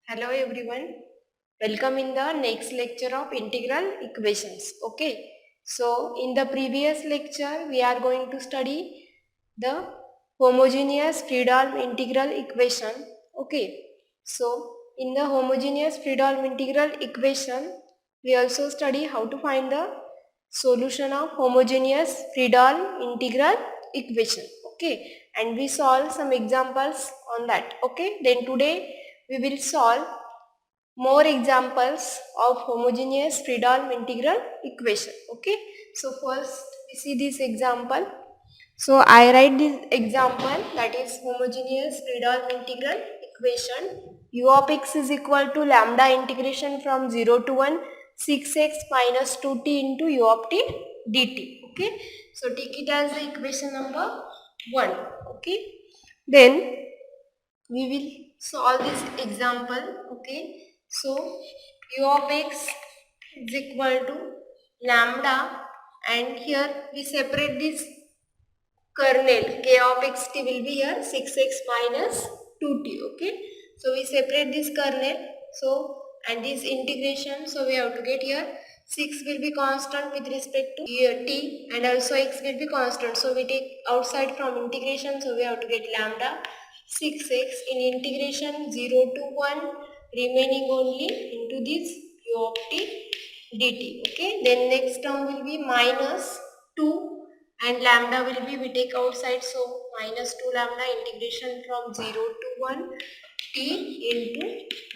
Hello everyone. Welcome in the next lecture of integral equations. Okay. So in the previous lecture we are going to study the homogeneous Friedholm integral equation. Okay. So in the homogeneous Friedholm integral equation we also study how to find the solution of homogeneous Friedholm integral equation. Okay. And we solve some examples on that. Okay. Then today we will solve more examples of homogeneous Friedholm integral equation. Okay. So first we see this example. So I write this example, that is homogeneous Friedholm integral equation. U of x is equal to lambda integration from 0 to 1 6x minus 2t into u of t dt. Okay. So take it as the equation number 1. Okay. Then we will solve this example. Okay, so u of x is equal to lambda, and here we separate this kernel. K of xt will be here 6x minus 2t. Okay, so we separate this kernel, so and this integration, so we have to get here 6 will be constant with respect to here t, and also x will be constant, so we take outside from integration, so we have to get lambda 6x in integration 0 to 1 remaining only into this u of t dt. Okay, then next term will be minus 2, and lambda will be we take outside, so minus 2 lambda integration from 0 to 1 t into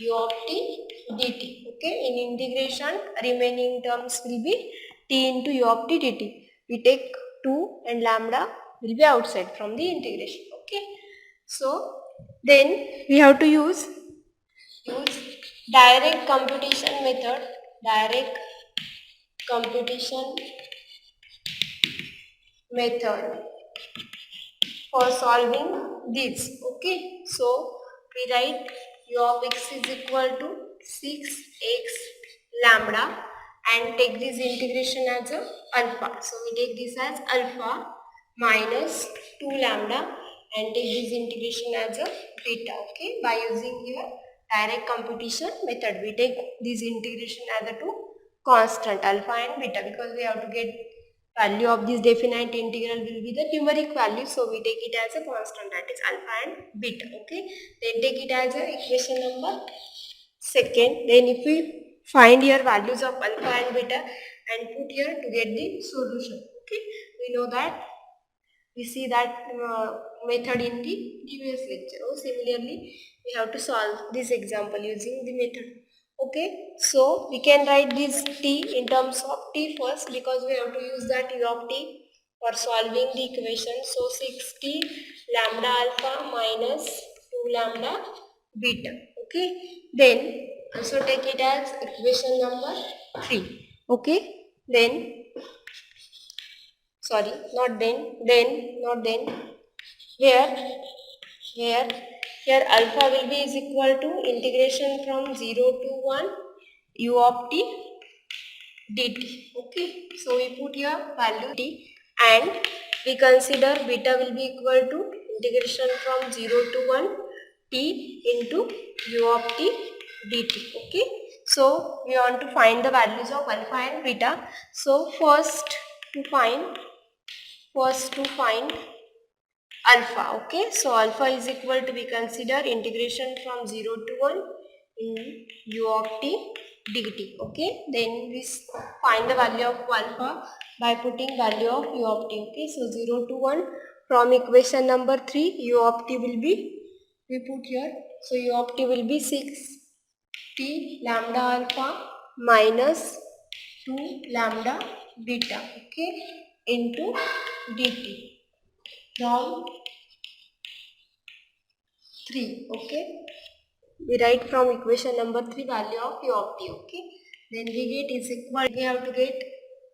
u of t dt. Okay, in integration remaining terms will be t into u of t dt. We take 2 and lambda will be outside from the integration. Okay, so then we have to use direct computation method, direct computation method for solving this. Okay, so we write u of x is equal to 6x lambda and take this integration as a alpha. So we take this as alpha minus 2 lambda and take this integration as a beta. Okay, by using here direct computation method, we take this integration as a two constant alpha and beta, because we have to get value of this definite integral will be the numeric value, so we take it as a constant, that is alpha and beta. Okay, then take it as a equation number second. Then if we find here values of alpha and beta and put here to get the solution. Okay, we know that, we see that method in the previous lecture. Oh, similarly we have to solve this example using the method. Okay, so we can write this t in terms of t first, because we have to use that u of t for solving the equation. So 6t lambda alpha minus 2 lambda beta. Okay, then also take it as equation number 3. Okay, then sorry, not not then, here here here alpha will be is equal to integration from 0 to 1 u of t dt. Okay, so we put here value t, and we consider beta will be equal to integration from 0 to 1 t into u of t dt. Okay, so we want to find the values of alpha and beta. So first to find alpha. Okay, so alpha is equal to, we consider integration from 0 to 1 in u of t dt. Okay, then we find the value of alpha by putting value of u of t. Okay, so 0 to 1 from equation number 3, u of t will be, we put here, so u of t will be 6t lambda alpha minus 2 lambda beta. Okay, into dt from 3. Okay, we write from equation number 3 value of u of t. Okay, then we get is equal, we have to get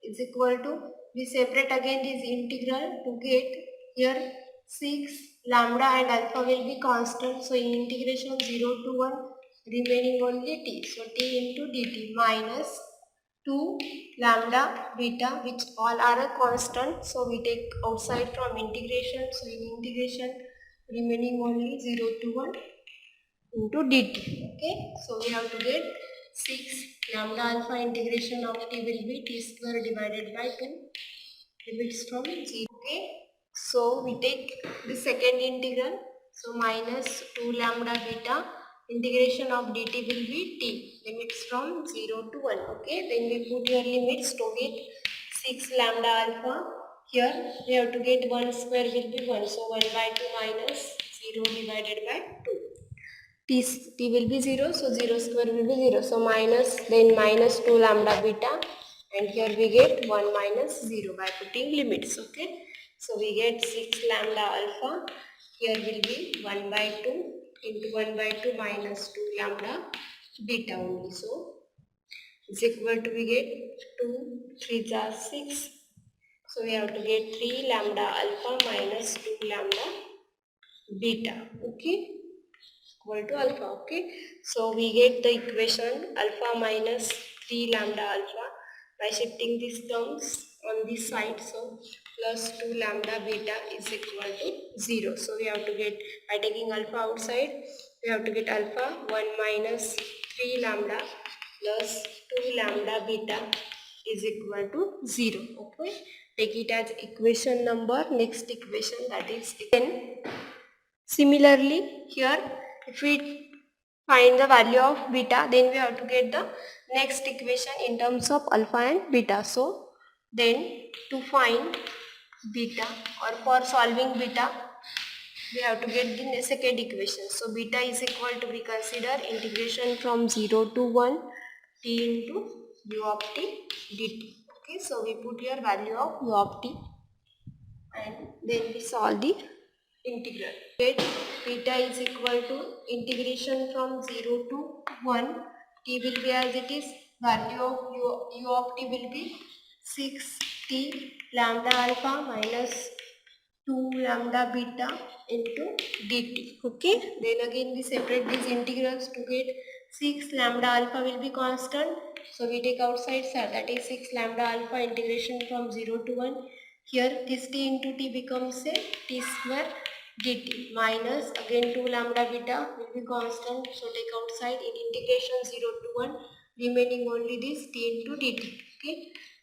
is equal to, we separate again this integral to get here 6 lambda and alpha will be constant, so in integration 0 to 1 remaining only t, so t into dt minus 2 lambda beta, which all are a constant, so we take outside from integration, so in integration remaining only 0 to 1 into dt. Okay, so we have to get 6 lambda alpha integration of t will be t square divided by 2, limits from 0. Okay, so we take the second integral, so minus 2 lambda beta integration of dt will be t, limits from 0 to 1. Okay, then we put your limits to get 6 lambda alpha. Here we have to get 1 square will be 1, so 1 by 2 minus 0 divided by 2. T will be 0, so 0 square will be 0, so minus, then minus 2 lambda beta, and here we get 1 minus 0 by putting limits. Okay, so we get 6 lambda alpha, here will be 1 by 2 into 1 by 2 minus 2 lambda beta only, so is equal to, we get 2 3 are 6, so we have to get 3 lambda alpha minus 2 lambda beta. Okay, equal to alpha. Okay, so we get the equation alpha minus 3 lambda alpha by shifting these terms on this side, so plus 2 lambda beta is equal to 0. So we have to get, by taking alpha outside, we have to get alpha 1 minus 3 lambda plus 2 lambda beta is equal to 0. Okay, take it as equation number, next equation, that is 10. Similarly, here if we find the value of beta, then we have to get the next equation in terms of alpha and beta. So then to find beta, or for solving beta, we have to get the second equation. So beta is equal to, we consider integration from 0 to 1 t into u of t dt. Okay, so we put here value of u of t and then we solve the integral. Get beta is equal to integration from 0 to 1, t will be as it is, value of u of t will be 6t lambda alpha minus 2 lambda beta into dt. Okay, then again we separate these integrals to get 6 lambda alpha will be constant, so we take outside side, that is 6 lambda alpha integration from 0 to 1. Here this t into t becomes a t square dt, minus again 2 lambda beta will be constant, so take outside, in integration 0 to 1 remaining only this t into dt. Okay,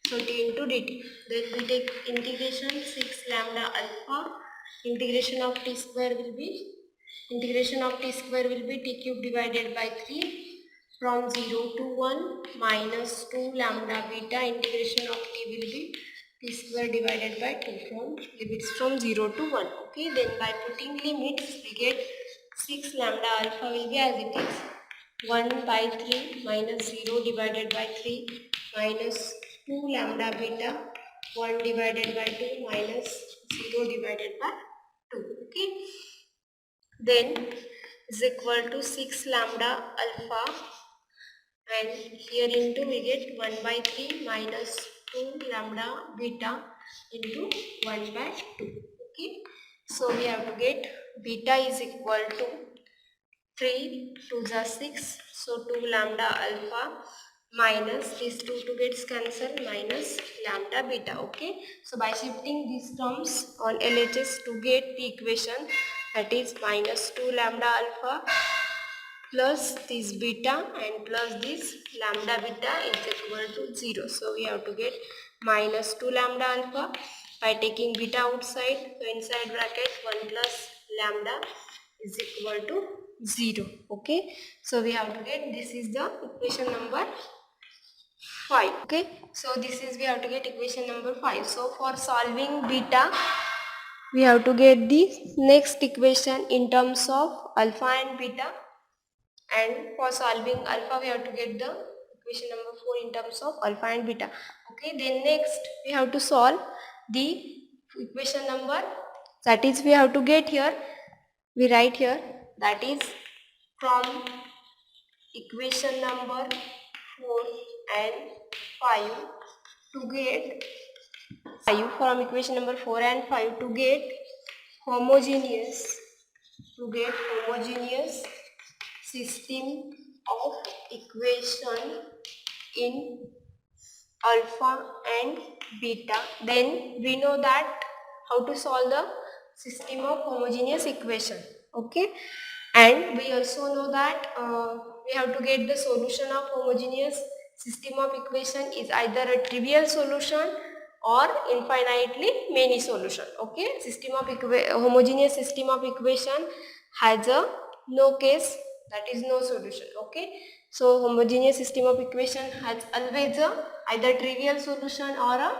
so t into dt, then we take integration 6 lambda alpha, integration of t square will be, integration of t square will be t cube divided by 3 from 0 to 1 minus 2 lambda beta, integration of t will be t square divided by 2 from limits from 0 to 1. Okay, then by putting limits we get 6 lambda alpha will be as it is 1 by 3 minus 0 divided by 3 minus 2 lambda beta 1 divided by 2 minus 0 divided by 2. Okay, then is equal to 6 lambda alpha, and here into we get 1 by 3 minus 2 lambda beta into 1 by 2. Okay, so we have to get beta is equal to 3 2 are 6, so 2 lambda alpha minus this 2 gets cancelled minus lambda beta. Okay, so by shifting these terms on LHS to get the equation, that is minus 2 lambda alpha plus this beta and plus this lambda beta is equal to 0. So we have to get minus 2 lambda alpha by taking beta outside, so inside bracket 1 plus lambda is equal to 0. Okay, so we have to get, this is the equation number 5. Okay, so this is, we have to get equation number 5. So for solving beta, we have to get the next equation in terms of alpha and beta, and for solving alpha we have to get the equation number 4 in terms of alpha and beta. Okay, then next we have to solve the equation number, that is we have to get here, we write here, that is from equation number 4 and 5 to get 5, from equation number 4 and 5 to get homogeneous, system of equation in alpha and beta. Then we know that how to solve the system of homogeneous equation. Okay, And we also know that we have to get the solution of homogeneous system of equation is either a trivial solution or infinitely many solution. Okay, homogeneous system of equation has a no case, that is no solution. Okay, so homogeneous system of equation has always a either trivial solution or a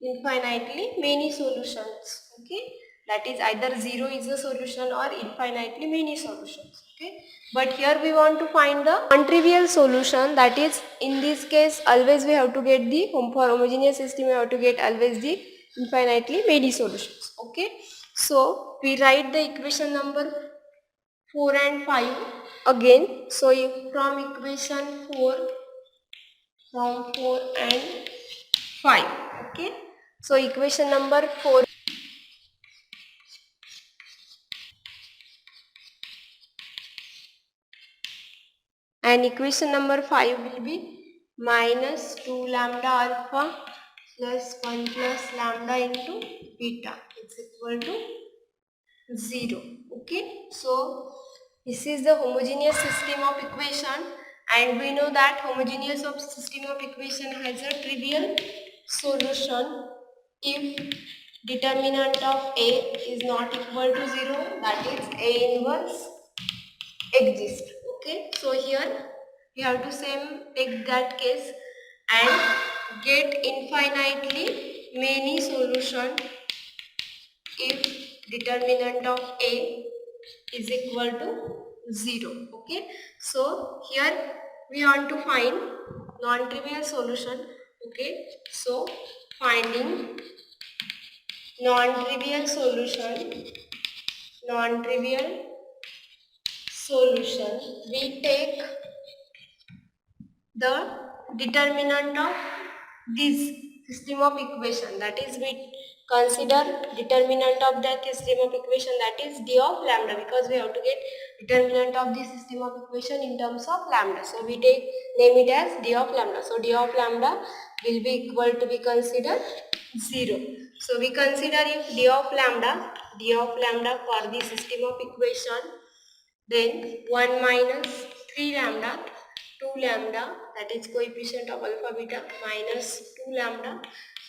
infinitely many solutions. Okay, that is either 0 is a solution or infinitely many solutions. Okay, but here we want to find the non-trivial solution, that is in this case always we have to get the for homogeneous system we have to get always the infinitely many solutions. Okay, so we write the equation number 4 and 5 again. So from equation 4 and 5. Okay, so equation number 4 and equation number 5 will be minus 2 lambda alpha plus 1 plus lambda into beta is equal to 0. Okay, so this is the homogeneous system of equation, and we know that homogeneous system of equation has a trivial solution if determinant of A is not equal to 0, that is A inverse exist. Okay, so here we have to take that case and get infinitely many solution if determinant of A is equal to 0. Okay, so here we want to find non-trivial solution. Okay, so finding non-trivial solution, we take the determinant of this system of equation, that is we consider determinant of that system of equation, that is d of lambda, because we have to get determinant of this system of equation in terms of lambda. So we name it as d of lambda. So d of lambda will be equal to be considered 0. So we consider if d of lambda for the system of equation, then 1 minus 3 lambda, 2 lambda, that is coefficient of alpha beta, minus 2 lambda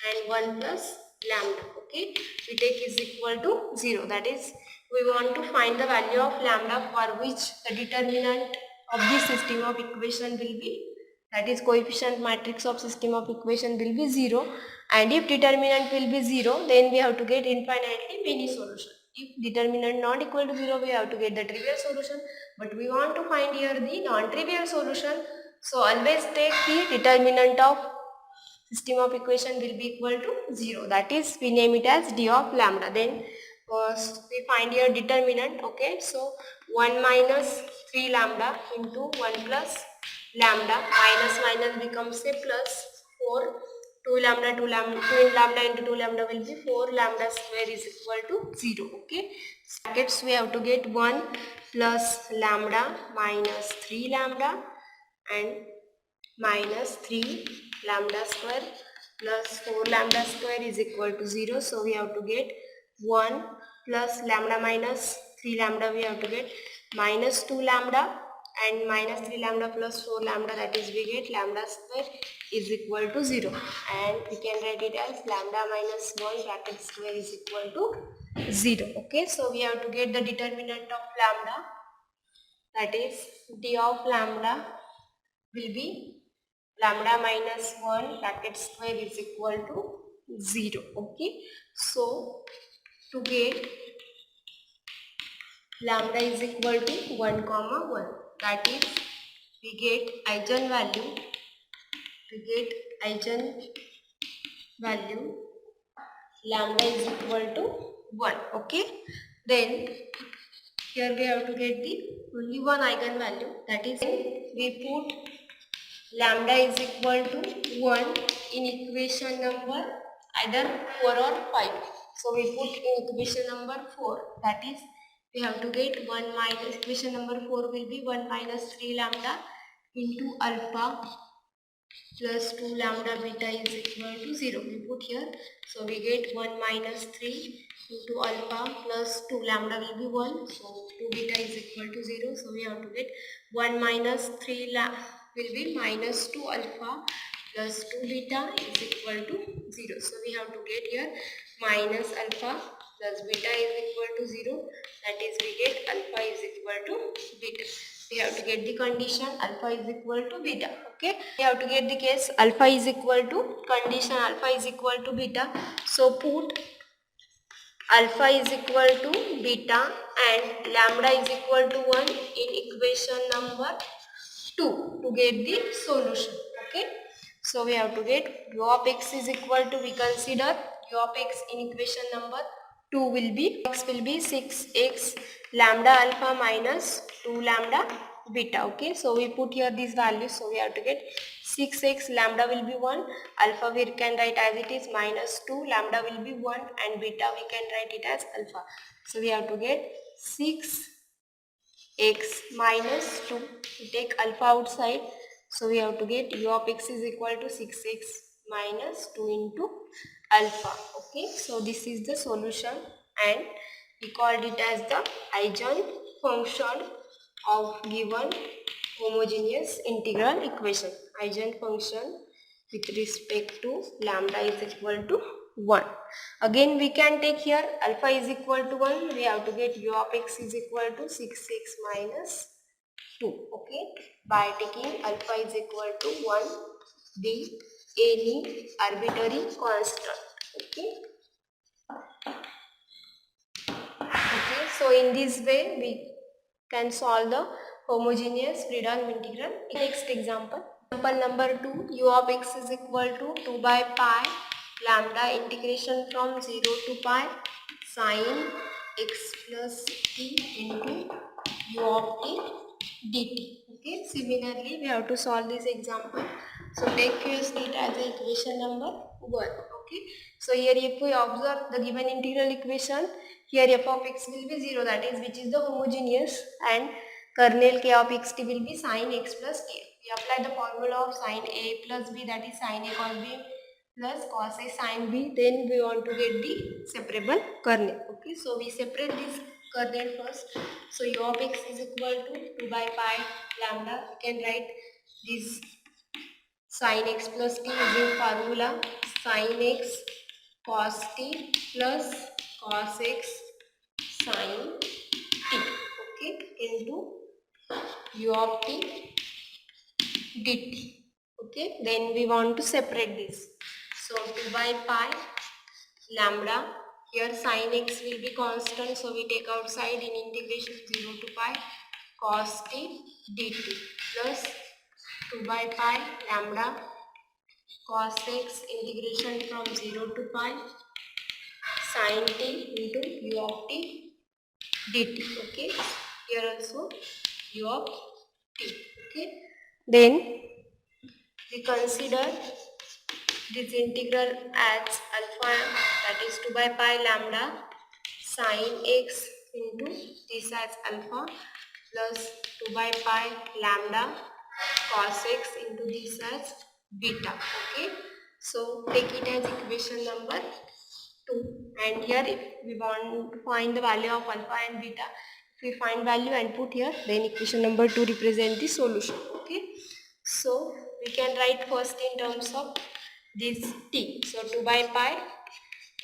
and 1 plus lambda. Okay, we take is equal to 0. That is we want to find the value of lambda for which the determinant of this system of equation will be, that is coefficient matrix of system of equation will be 0, and if determinant will be 0, then we have to get infinitely many solution. If determinant not equal to 0, we have to get the trivial solution, but we want to find here the non-trivial solution. So always take the determinant of system of equation will be equal to 0, that is we name it as d of lambda. Then first we find here determinant. Okay, so 1 minus 3 lambda into 1 plus lambda, minus becomes a plus 4, 2 lambda into 2 lambda will be 4 lambda square is equal to 0. Okay, brackets we have to get 1 plus lambda minus 3 lambda and minus 3 lambda square plus 4 lambda square is equal to 0. So we have to get 1 plus lambda minus 3 lambda, we have to get minus 2 lambda and minus 3 lambda plus 4 lambda, that is we get lambda square is equal to 0, and we can write it as lambda minus 1 bracket square is equal to 0. Okay, so we have to get the determinant of lambda, that is d of lambda will be lambda minus 1 bracket square is equal to 0. Okay, so to get lambda is equal to 1 comma 1, that is we get eigenvalue lambda is equal to 1. Okay, then here we have to get the only one eigenvalue, that is we put lambda is equal to 1 in equation number either 4 or 5. So we put in equation number 4, that is we have to get 1 minus, equation number 4 will be 1 minus 3 lambda into alpha plus 2 lambda beta is equal to 0. We put here. So we get 1 minus 3 into alpha plus 2 lambda will be 1. So 2 beta is equal to 0. So we have to get 1 minus 3 will be minus 2 alpha plus 2 beta is equal to 0. So we have to get here minus alpha plus beta is equal to 0. That is we get alpha is equal to beta. We have to get the condition alpha is equal to beta. Okay, we have to get the case alpha is equal to condition alpha is equal to beta. So put alpha is equal to beta and lambda is equal to 1 in equation number 2 to get the solution. Okay, so we have to get u of x is equal to, we consider u of x in equation number 2 will be, x will be 6x lambda alpha minus 2 lambda beta. Okay, so we put here these values. So we have to get 6x lambda will be 1, alpha we can write as it is minus 2, lambda will be 1 and beta we can write it as alpha. So we have to get 6 x minus 2, we take alpha outside, so we have to get u of x is equal to 6x minus 2 into alpha. Okay, so this is the solution and we called it as the eigenfunction of given homogeneous integral equation. Eigenfunction with respect to lambda is equal to 1. Again we can take here alpha is equal to 1, we have to get u of x is equal to 6x minus 2. Okay, by taking alpha is equal to 1, be any arbitrary constant. Okay, so in this way we can solve the homogeneous freedom integral. Next example. Example number 2, u of x is equal to 2 by pi lambda integration from 0 to pi sine x plus t into u of t dt. Okay, similarly we have to solve this example. So take case it as a equation number 1. Okay, so here if we observe the given integral equation, here f of x will be 0, that is which is the homogeneous, and kernel k of xt will be sine x plus t. We apply the formula of sine a plus b, that is sine a cos b plus cos a sine b. Then we want to get the separable kernel. Okay, so we separate this kernel first. So u of x is equal to 2 by pi lambda. We can write this sine x plus t using formula sine x cos t plus cos x sine t. Okay, into u of t dt. Okay, then we want to separate this. So 2 by pi lambda, here sin x will be constant, so we take outside in integration 0 to pi cos t dt plus 2 by pi lambda cos x integration from 0 to pi sin t into u of t dt. Okay, here also u of t. Okay, then we consider this integral as alpha, that is 2 by pi lambda sine x into this as alpha plus 2 by pi lambda cos x into this as beta. Okay, so take it as equation number 2, and here if we want to find the value of alpha and beta, if we find value and put here, then equation number 2 represent the solution. Okay, so we can write first in terms of this t. So 2 by pi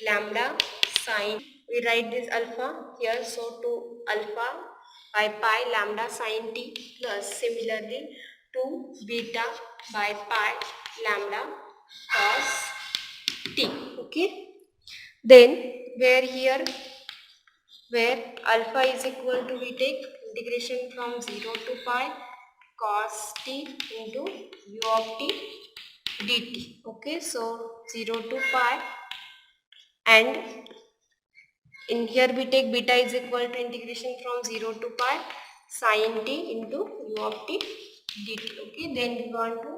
lambda sine, we write this alpha here, so 2 alpha by pi lambda sine t plus similarly 2 beta by pi lambda cos t. Okay, then where alpha is equal to, we take integration from 0 to pi cos t into u of t dt. Okay, so 0 to pi, and in here we take beta is equal to integration from 0 to pi sin t into u of t dt. Okay, then we want to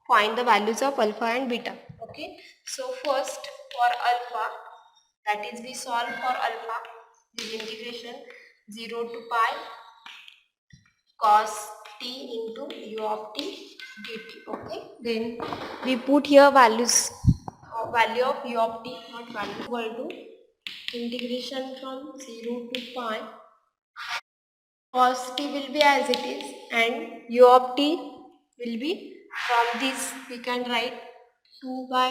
find the values of alpha and beta. Okay, so first for alpha, that is we solve for alpha, this integration 0 to pi cos t t into u of t dt. Okay, then we put here values value of u of t, not value, equal to integration from 0 to pi. Cos t will be as it is and u of t will be, from this we can write 2 by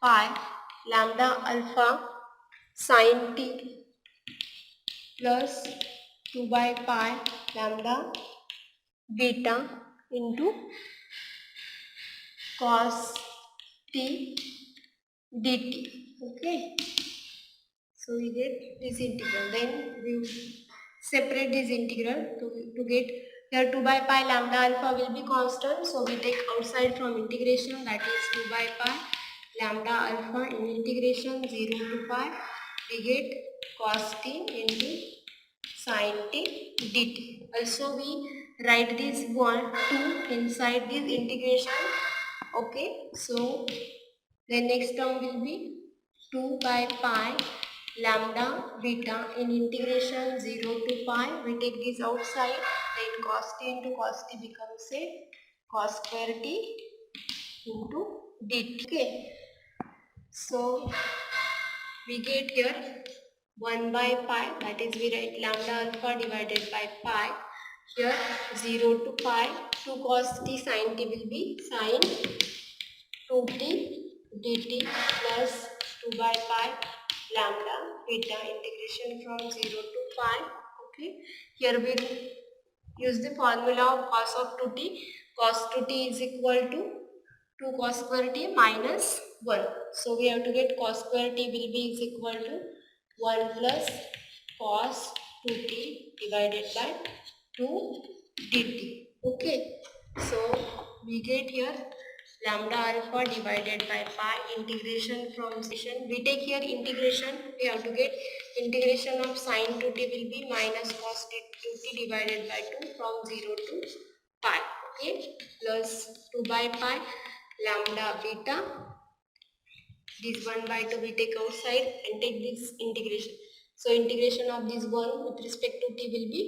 pi lambda alpha sin t plus 2 by pi lambda beta into cos t dt. Okay, so we get this integral. Then we separate this integral to get here 2 by pi lambda alpha will be constant, so we take outside from integration, that is 2 by pi lambda alpha in integration 0 to pi, we get cos t into sin t dt. Also we write this 2 inside this integration. Okay, so the next term will be 2 by pi lambda beta in integration 0 to pi, we take this outside, then cos t into cos t becomes a cos square t into dt. Okay, so we get here 1 by pi, that is we write lambda alpha divided by pi, here 0 to pi, 2 cos t sin t will be sin 2t dt plus 2 by pi lambda beta integration from 0 to pi. Okay, here we use the formula of cos of 2t. Cos 2t is equal to 2 cos square t minus 1. So we have to get cos square t will be is equal to 1 plus cos 2t divided by 2 dt. Okay, so we get here lambda alpha divided by pi integration from station. We take here integration, we have to get integration of sin 2t will be minus cos 2t divided by 2 from 0 to pi. Okay, plus 2 by pi lambda beta, this 1 by 2 we take outside and take this integration. So integration of this 1 with respect to t will be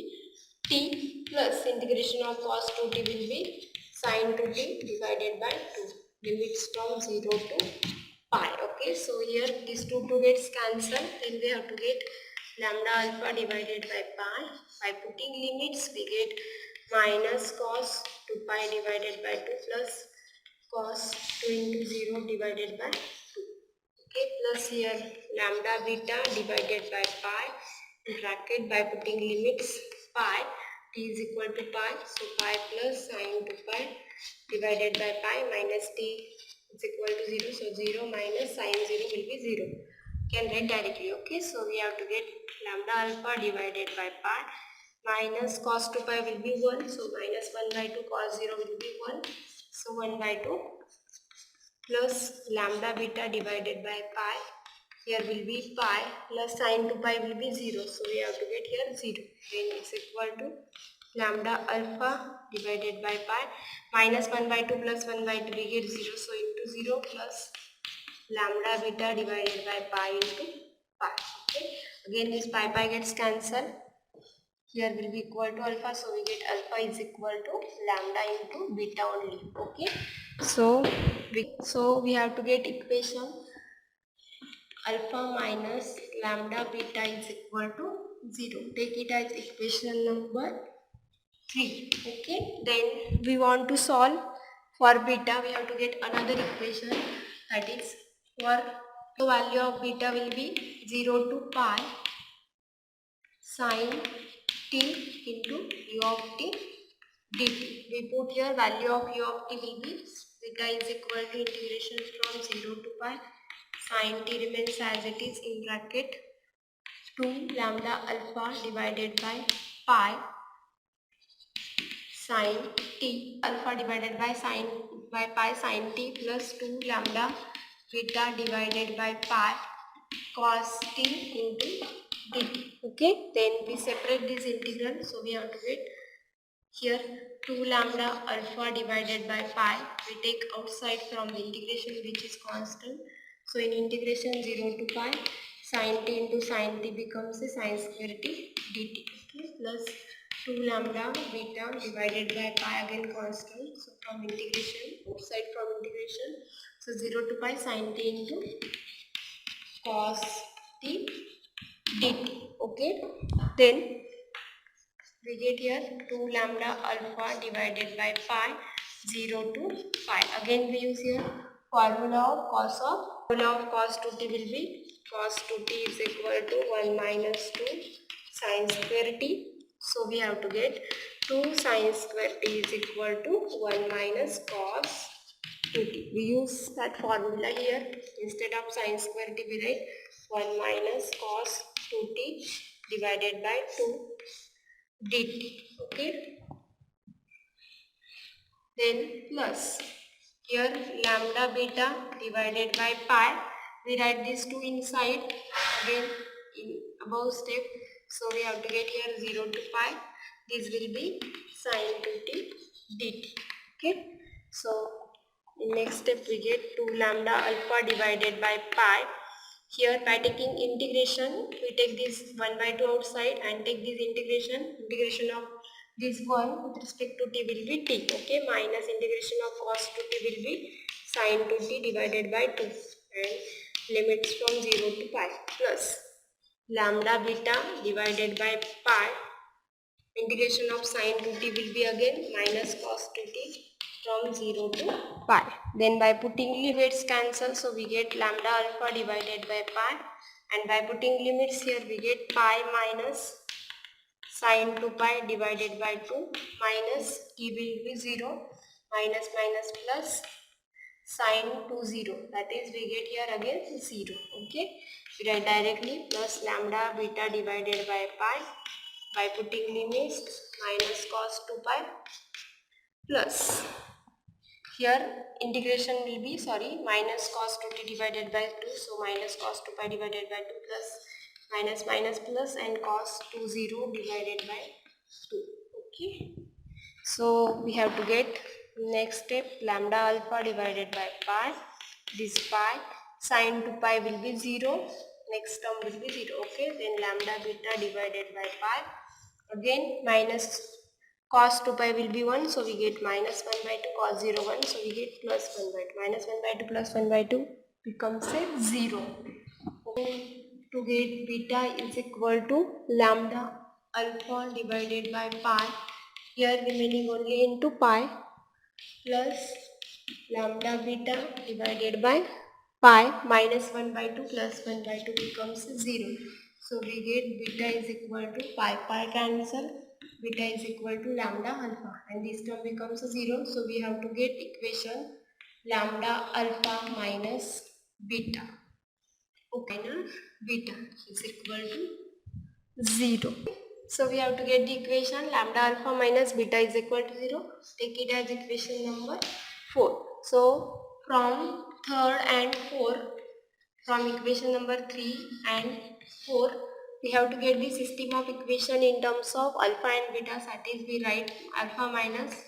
t plus integration of cos 2t will be sin 2t divided by 2, limits from 0 to pi. Okay, so here this 2 gets cancelled, then we have to get lambda alpha divided by pi. By putting limits we get minus cos 2 pi divided by 2 plus cos 2 into 0 divided by 2. Okay, plus here lambda beta divided by pi in bracket, by putting limits pi, t is equal to pi, so pi plus sin 2 pi divided by pi minus t is equal to 0, so 0 minus sin 0 will be 0. Can write directly. Okay, so we have to get lambda alpha divided by pi minus cos 2 pi will be 1, so minus 1 by 2 cos 0 will be 1, so 1 by 2 plus lambda beta divided by pi, here will be pi plus sin 2 pi will be 0, so we have to get here 0, then it's equal to lambda alpha divided by pi minus 1 by 2 plus 1 by 2 we get 0, so into 0 plus lambda beta divided by pi into pi. Okay, again this pi gets cancelled, here will be equal to alpha, so we get alpha is equal to lambda into beta only. Okay, so we have to get equation alpha minus lambda beta is equal to 0. Take it as equation number 3. Okay, then we want to solve for beta, we have to get another equation, that is for the value of beta will be 0 to pi sin t into u of t dt. We put here value of u of t will be beta is equal to integration from 0 to pi sin t remains as it is in bracket 2 lambda alpha divided by pi sin t alpha divided by pi sin t plus 2 lambda beta divided by pi cos t into dt. Okay, then we separate this integral, so we have to get here 2 lambda alpha divided by pi, we take outside from the integration which is constant, so in integration 0 to pi sin t into sin t becomes a sin square t dt. Okay, plus 2 lambda beta divided by pi, again constant. So from integration, outside from integration, so 0 to pi sin t into cos t dt. Okay, then we get here 2 lambda alpha divided by pi, 0 to pi. Again we use here formula of cos 2t will be cos 2t is equal to 1 minus 2 sin square t. So we have to get 2 sin square t is equal to 1 minus cos 2t. We use that formula here. Instead of sin square t we write 1 minus cos 2t divided by 2 dt. Okay, then plus here lambda beta divided by pi, we write these two inside again in above step. So we have to get here 0 to pi, this will be sin 2t dt. Okay, so in next step we get 2 lambda alpha divided by pi. Here by taking integration, we take this 1 by 2 outside and take this integration of this 1 with respect to t will be t. Okay, minus integration of cos 2t will be sin 2t divided by 2 and limits from 0 to pi plus lambda beta divided by pi. Integration of sin 2t will be again minus cos 2t from 0 to pi. Then by putting limits cancel, so we get lambda alpha divided by pi, and by putting limits here we get pi minus sin 2 pi divided by 2 minus t will be 0 minus minus plus sin 2 0, that is we get here again 0. Okay, we write directly plus lambda beta divided by pi by putting limits minus cos 2 pi plus here integration will be minus cos 2t divided by 2, so minus cos 2 pi divided by 2 plus minus minus plus and cos 2 0 divided by 2. Okay, so we have to get next step lambda alpha divided by pi, this pi sin 2 pi will be 0, next term will be 0. Okay, then lambda beta divided by pi, again minus cos 2 pi will be 1, so we get minus 1 by 2, cos 0 1, so we get plus 1 by 2, minus 1 by 2 plus 1 by 2 becomes a 0. Okay, to get beta is equal to lambda alpha divided by pi, here remaining only into pi plus lambda beta divided by pi, minus 1 by 2 plus 1 by 2 becomes 0. So we get beta is equal to pi cancel, beta is equal to lambda alpha, and this term becomes 0. So we have to get equation lambda alpha minus beta. Okay, now beta is equal to 0. So we have to get the equation lambda alpha minus beta is equal to 0. Take it as equation number 4. So from third and 4, from equation number 3 and 4, we have to get the system of equation in terms of alpha and beta. That is, we write alpha minus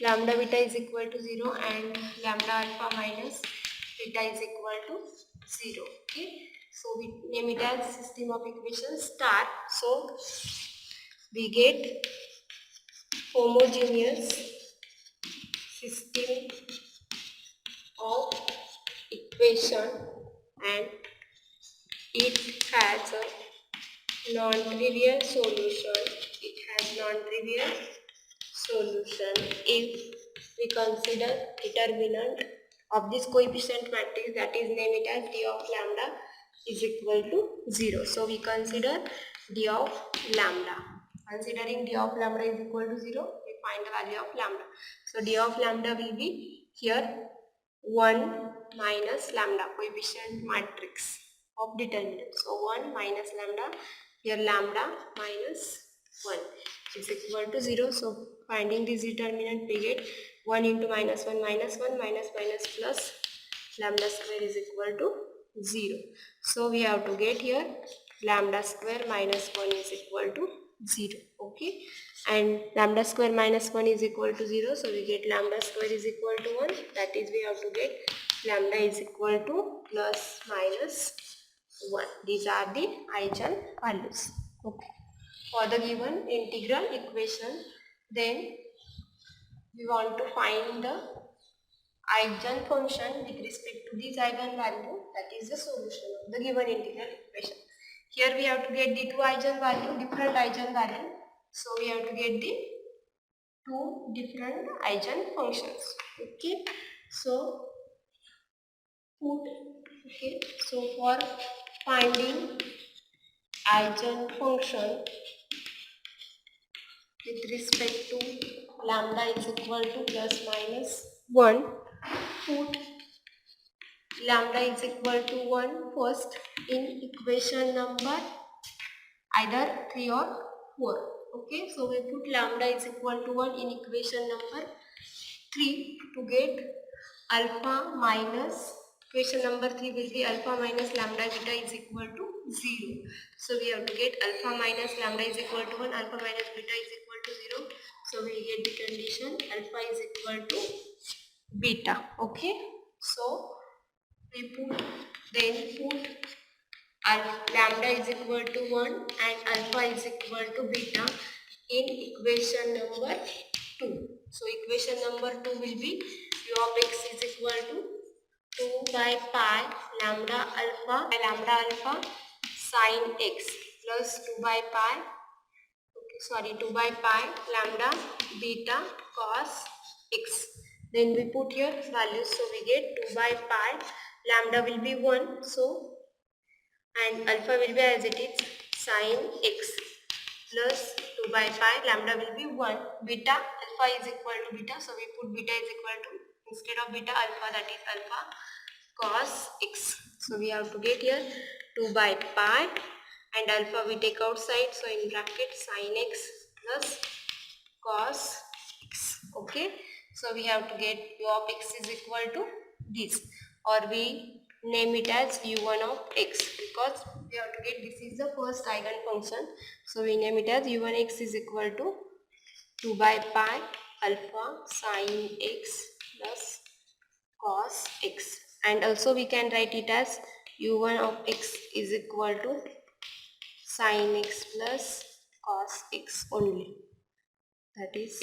lambda beta is equal to 0 and lambda alpha minus beta is equal to 0. Okay, so we name it as system of equation star. So we get homogeneous system of equation and it has a non-trivial solution. It has non-trivial solution if we consider determinant of this coefficient matrix, that is name it as d of lambda is equal to 0. So we consider d of lambda. Considering d of lambda is equal to 0, we find the value of lambda. So d of lambda will be here 1 minus lambda, coefficient matrix of determinant. So 1 minus lambda, here lambda minus 1 is equal to 0. So finding this determinant, we get 1 into minus 1 minus 1 minus minus plus lambda square is equal to 0. So we have to get here lambda square minus 1 is equal to 0. Okay, and lambda square minus 1 is equal to 0, so we get lambda square is equal to 1, that is we have to get lambda is equal to plus minus 1. These are the eigen values. Okay. for the given integral equation. Then we want to find the eigenfunction with respect to this eigenvalue, that is the solution of the given integral equation. Here we have to get the two eigenvalue, different eigenvalue. So we have to get the two different eigenfunctions. Okay. So for finding eigenfunction with respect to lambda is equal to plus minus 1, put lambda is equal to 1 first in equation number either 3 or 4. Okay, so we put lambda is equal to 1 in equation number 3 to get alpha minus, equation number 3 will be alpha minus lambda beta is equal to 0. So we have to get alpha minus lambda is equal to 1, alpha minus beta is equal to 0. So we get the condition alpha is equal to beta. Okay, so we put lambda is equal to 1 and alpha is equal to beta in equation number 2. So equation number 2 will be u of x is equal to 2 by pi lambda alpha sin x plus 2 by pi 2 by pi lambda beta cos x. Then we put here values, so we get 2 by pi lambda will be 1, so and alpha will be as it is sin x plus 2 by pi lambda will be 1, beta alpha is equal to beta, so we put beta is equal to, instead of beta alpha, that is alpha cos x. So we have to get here 2 by pi and alpha we take outside, so in bracket sin x plus cos x. Okay, so we have to get u of x is equal to this, or we name it as u1 of x, because we have to get this is the first eigenfunction. So we name it as u1x is equal to 2 by pi alpha sin x plus cos x, and also we can write it as u1 of x is equal to sin x plus cos x only, that is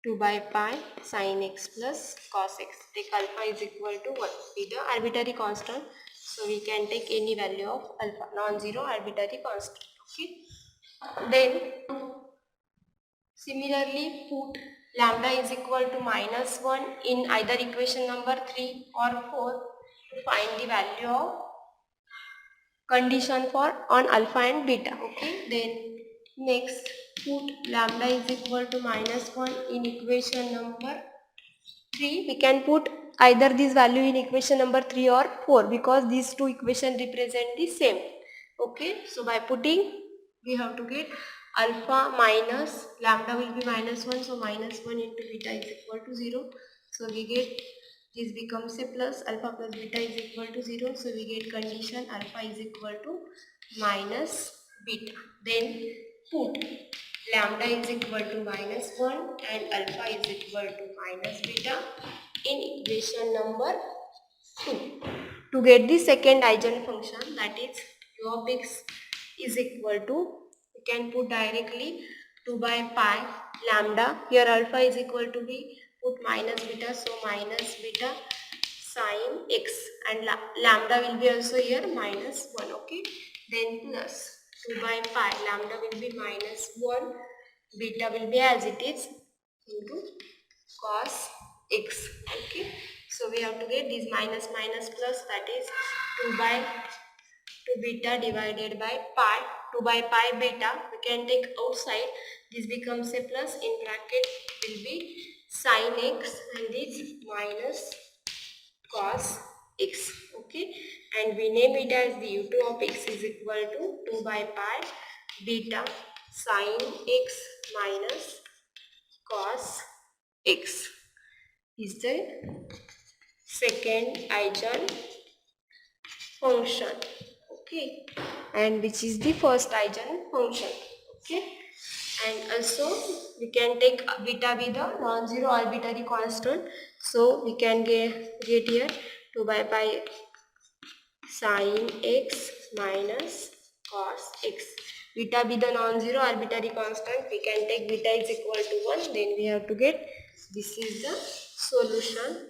2 by pi sin x plus cos x. Take alpha is equal to 1, be the arbitrary constant, so we can take any value of alpha, non-zero arbitrary constant. Okay, then similarly put lambda is equal to minus 1 in either equation number 3 or 4 to find the value of condition for on alpha and beta. Okay, then next put lambda is equal to minus 1 in equation number 3. We can put either this value in equation number 3 or 4 because these two equations represent the same. Okay, so by putting we have to get alpha minus lambda will be minus 1, so minus 1 into beta is equal to 0. So we get this becomes a plus, alpha plus beta is equal to 0. So we get condition alpha is equal to minus beta. Then put lambda is equal to minus 1 and alpha is equal to minus beta in equation number 2 to get the second eigenfunction, that is u of x is equal to, we can put directly 2 by pi lambda, here alpha is equal to be put minus beta, so minus beta sin x, and lambda will be also here minus 1. Okay, then plus 2 by pi lambda will be minus 1, beta will be as it is into cos x. Okay, so we have to get this minus minus plus, that is 2 by 2 beta divided by pi, 2 by pi beta we can take outside, this becomes a plus, in bracket will be sin x and this minus cos x. Okay, and we name it as the u2 of x is equal to 2 by pi beta sin x minus cos x is the second eigenfunction. Okay, and which is the first eigenfunction. Okay, and also we can take beta be the non-zero arbitrary constant, so we can get here 2 by pi sin x minus cos x. Beta be the non-zero arbitrary constant. We can take beta is equal to 1. Then we have to get this is the solution,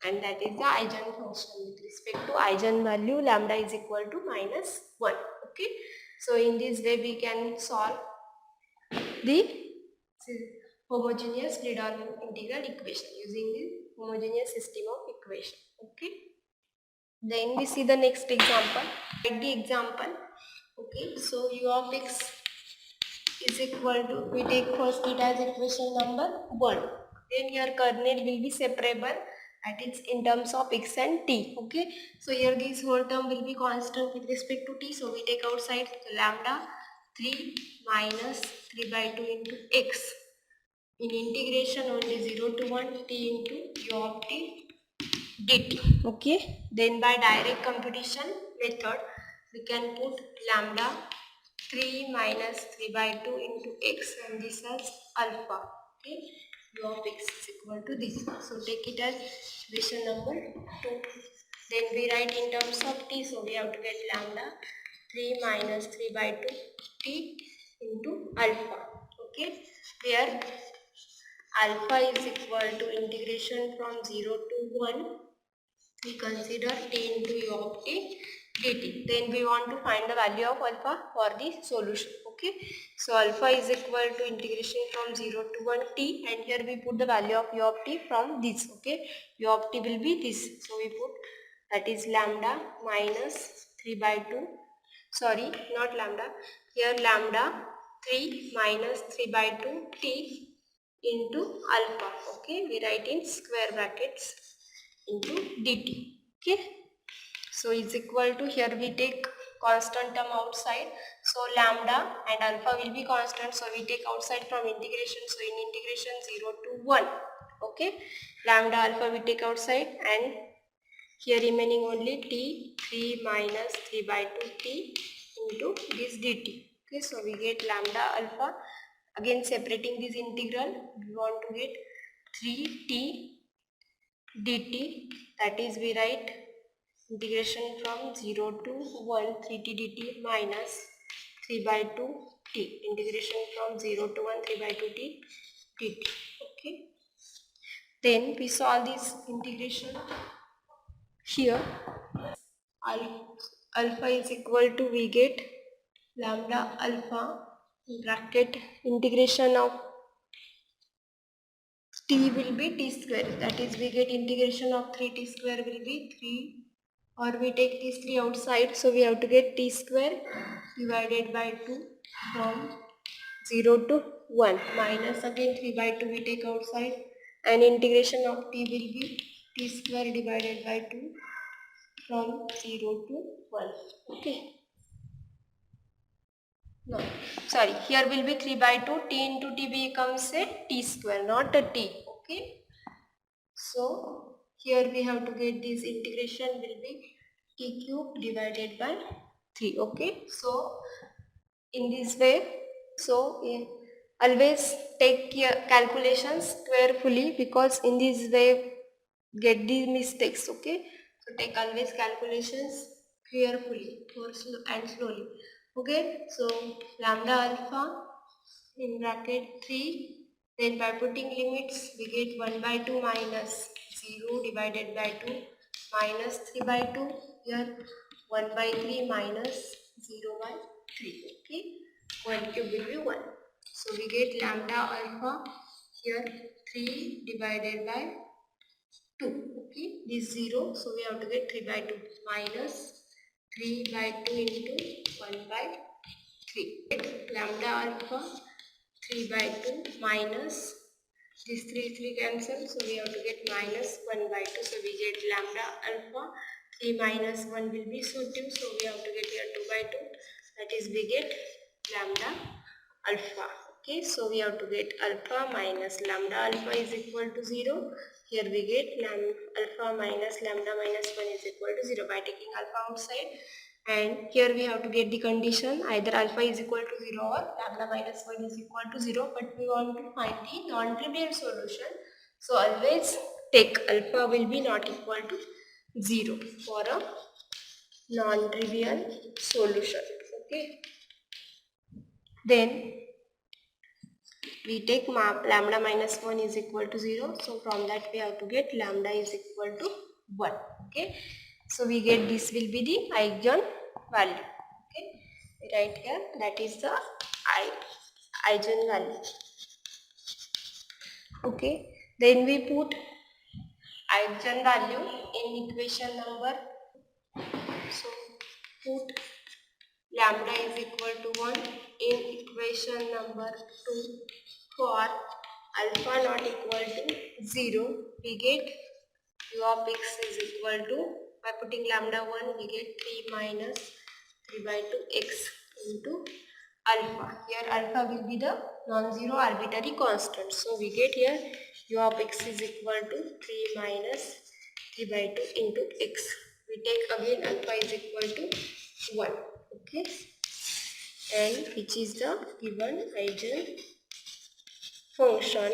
and that is the eigenfunction. With respect to eigenvalue, lambda is equal to -1. Okay. So in this way we can solve the homogeneous Gridon integral equation using the homogeneous system of equation. Okay. Then we see the next example. Take the example. Okay. So u of x is equal to, we take first it as equation number 1. Then your kernel will be separable at its in terms of x and t. Okay. So here this whole term will be constant with respect to t. So we take outside, so lambda 3 minus 3 by 2 into x. In integration only 0 to 1 t into u of t dt. Okay. Then by direct computation method we can put lambda 3 minus 3 by 2 into x, and this as alpha. Okay. U of x is equal to this. So take it as equation number 2. Then we write in terms of t. So we have to get lambda 3 minus 3 by 2 t into alpha. Okay. Where alpha is equal to integration from 0 to 1. We consider t into u of t dt. Then we want to find the value of alpha for the solution. Okay. So alpha is equal to integration from 0 to 1 t, and here we put the value of u of t from this. Okay. U of t will be this. So we put that is lambda minus 3 by 2. Sorry, not lambda. Here lambda 3 minus 3 by 2 t into alpha. Okay. We write in square brackets into dt. Okay. So is equal to, here we take constant term outside. So lambda and alpha will be constant. So we take outside from integration. So in integration 0 to 1. Okay. Lambda alpha we take outside, and here remaining only t 3 minus 3 by 2 t into this dt. Okay. So we get lambda alpha. Again separating this integral, we want to get 3t dt, that is we write integration from 0 to 1 3t dt minus 3 by 2 t, integration from 0 to 1 3 by 2 t dt. Okay. Then we solve this integration. Here alpha is equal to, we get lambda alpha bracket integration of t will be t square, that is we get integration of 3t square will be 3, or we take this 3 outside, so we have to get t square divided by 2 from 0 to 1 minus again 3 by 2 we take outside, and integration of t will be t square divided by 2 from 0 to 1. Okay. No, sorry, here will be 3 by 2, t into t becomes a t square, not a t. Okay. So here we have to get this integration will be t cube divided by 3. Okay. So in this way, so always take your calculations carefully, because in this way get these mistakes. Okay. So take always calculations carefully and slowly. Okay. So lambda alpha in bracket 3, then by putting limits we get 1 by 2 minus 0 divided by 2 minus 3 by 2, here 1 by 3 minus 0 by 3. Okay. 1 cube will be 1. So we get lambda alpha here 3 divided by 2. Okay. This 0, so we have to get 3 by 2 minus 3 by 2 into 1 by 3. Lambda alpha 3 by 2 minus this 3 cancel, so we have to get minus 1 by 2. So we get lambda alpha 3 minus 1 will be so 2. So we have to get here 2 by 2. That is we get lambda alpha. Okay. So we have to get alpha minus lambda alpha is equal to 0. Here we get alpha minus lambda minus 1 is equal to 0 by taking alpha outside. And here we have to get the condition, either alpha is equal to 0 or lambda minus 1 is equal to 0, but we want to find the non-trivial solution. So always take alpha will be not equal to 0 for a non-trivial solution. Okay. Then we take lambda minus 1 is equal to 0. So from that we have to get lambda is equal to 1. Okay. So we get this will be the eigen value. Okay. Right here, that is the eigen value. Okay. Then we put eigen value in equation number. So put lambda is equal to 1 in equation number 2. For alpha not equal to 0, we get u of x is equal to, by putting lambda 1, we get 3 minus 3 by 2 x into alpha. Here alpha will be the non-zero arbitrary constant. So we get here u of x is equal to 3 minus 3 by 2 into x. We take again alpha is equal to 1. Okay. And which is the given eigen function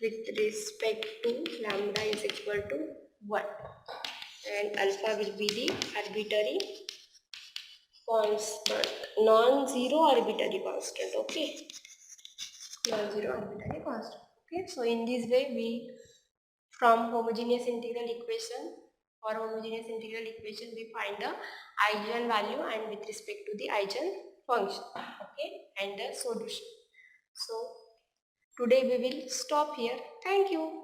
with respect to lambda is equal to 1, and alpha will be the arbitrary constant, non-zero arbitrary constant. Okay, non-zero arbitrary constant. Okay, so in this way we, from homogeneous integral equation, for homogeneous integral equation we find the eigen value and with respect to the eigen function. Okay, and the solution. So today we will stop here. Thank you.